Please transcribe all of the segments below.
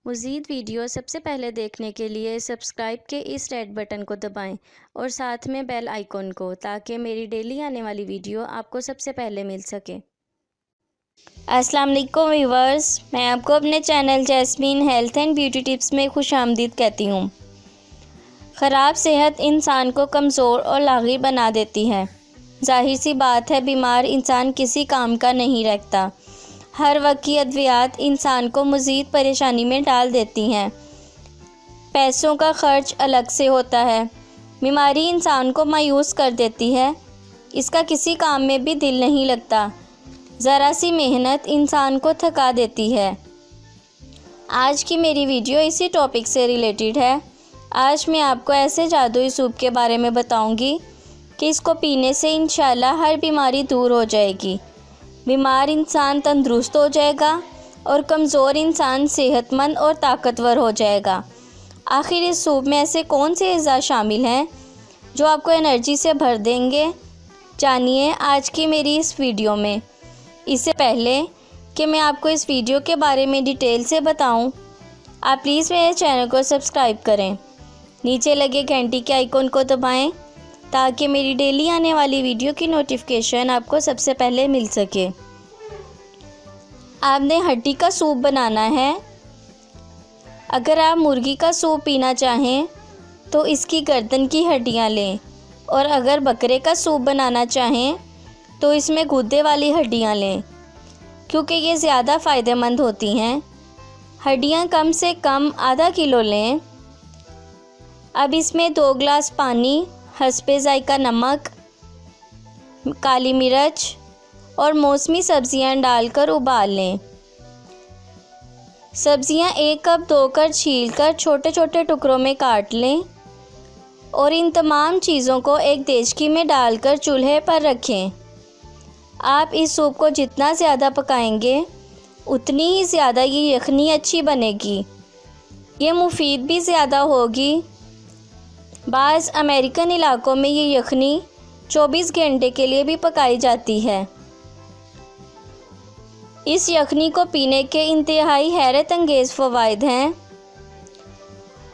मज़ीद वीडियो सबसे पहले देखने के लिए सब्सक्राइब के इस रेड बटन को दबाएं और साथ में बेल आइकॉन को, ताकि मेरी डेली आने वाली वीडियो आपको सबसे पहले मिल सके। अस्सलाम वालेकुम व्यूअर्स, मैं आपको अपने channel jasmine health and beauty tips में खुशामदीद कहती हूँ। ख़राब सेहत इंसान को कमज़ोर और लाग़िर बना देती है। जाहिर सी बात है, बीमार इंसान किसी काम का नहीं रखता। हर वक्त की अद्वियात इंसान को मज़ीद परेशानी में डाल देती हैं। पैसों का खर्च अलग से होता है। बीमारी इंसान को मायूस कर देती है। इसका किसी काम में भी दिल नहीं लगता। ज़रा सी मेहनत इंसान को थका देती है। आज की मेरी वीडियो इसी टॉपिक से रिलेटेड है। आज मैं आपको ऐसे जादुई सूप के बारे में बताऊंगी कि इसको पीने से इंशाल्लाह हर बीमारी दूर हो जाएगी। बीमार इंसान तंदुरुस्त हो जाएगा और कमज़ोर इंसान सेहतमंद और ताकतवर हो जाएगा। आखिर इस सूप में ऐसे कौन से अज़ा शामिल हैं जो आपको एनर्जी से भर देंगे? जानिए आज की मेरी इस वीडियो में। इससे पहले कि मैं आपको इस वीडियो के बारे में डिटेल से बताऊं, आप प्लीज़ मेरे चैनल को सब्सक्राइब करें। नीचे लगे घंटी के आइकॉन को दबाएं ताकि मेरी डेली आने वाली वीडियो की नोटिफिकेशन आपको सबसे पहले मिल सके। आपने हड्डी का सूप बनाना है। अगर आप मुर्गी का सूप पीना चाहें तो इसकी गर्दन की हड्डियां लें, और अगर बकरे का सूप बनाना चाहें तो इसमें गुद्दे वाली हड्डियां लें, क्योंकि ये ज़्यादा फ़ायदेमंद होती हैं। हड्डियां कम से कम आधा किलो लें। अब इसमें 2 गिलास पानी, हस्बे ज़ायका नमक, काली मिर्च और मौसमी सब्ज़ियां डालकर उबाल लें। सब्ज़ियां 1 कप धोकर छीलकर छोटे छोटे टुकड़ों में काट लें और इन तमाम चीज़ों को एक देचकी में डालकर चूल्हे पर रखें। आप इस सूप को जितना ज़्यादा पकाएंगे उतनी ही ज़्यादा ये यखनी अच्छी बनेगी। ये मुफीद भी ज़्यादा होगी। बाज़ अमेरिकन इलाकों में ये यखनी 24 घंटे के लिए भी पकाई जाती है। इस यखनी को पीने के इंतहाई हैरत अंगेज़ फ़वाइद हैं।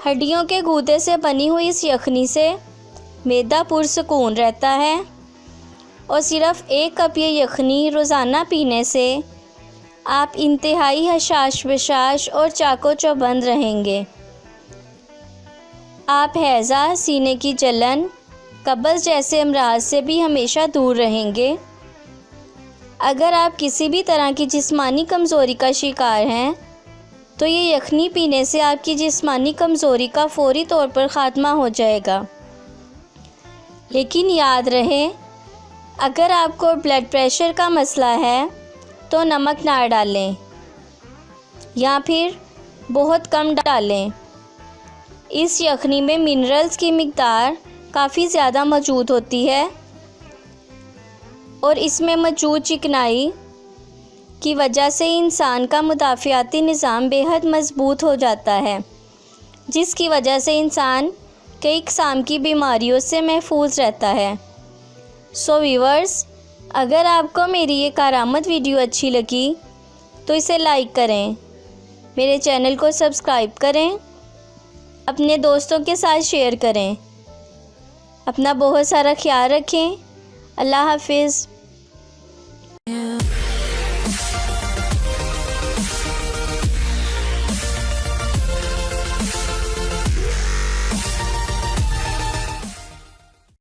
हड्डियों के गूदे से बनी हुई इस यखनी से मैदा पुरसकून रहता है, और सिर्फ़ 1 कप ये यखनी रोज़ाना पीने से आप इंतहाई हशाश बशाश और चाको चौबंद रहेंगे। आप हैज़ा, सीने की जलन, कब्ज़ जैसे अमराज से भी हमेशा दूर रहेंगे। अगर आप किसी भी तरह की जिस्मानी कमज़ोरी का शिकार हैं तो ये यखनी पीने से आपकी जिस्मानी कमज़ोरी का फ़ौरी तौर पर ख़ात्मा हो जाएगा। लेकिन याद रहे, अगर आपको ब्लड प्रेशर का मसला है तो नमक ना डालें या फिर बहुत कम डालें। इस यखनी में मिनरल्स की मिक़दार काफ़ी ज़्यादा मौजूद होती है, और इसमें मौजूद चिकनाई की वजह से इंसान का मुदाफ़ियाती निज़ाम बेहद मज़बूत हो जाता है, जिसकी वजह से इंसान कई क़िस्म की बीमारियों से महफूज रहता है। सो व्यूअर्स, अगर आपको मेरी ये कारामद वीडियो अच्छी लगी तो इसे लाइक करें, मेरे चैनल को सब्सक्राइब करें, अपने दोस्तों के साथ शेयर करें। अपना बहुत सारा ख्याल रखें। अल्लाह हाफ़िज़।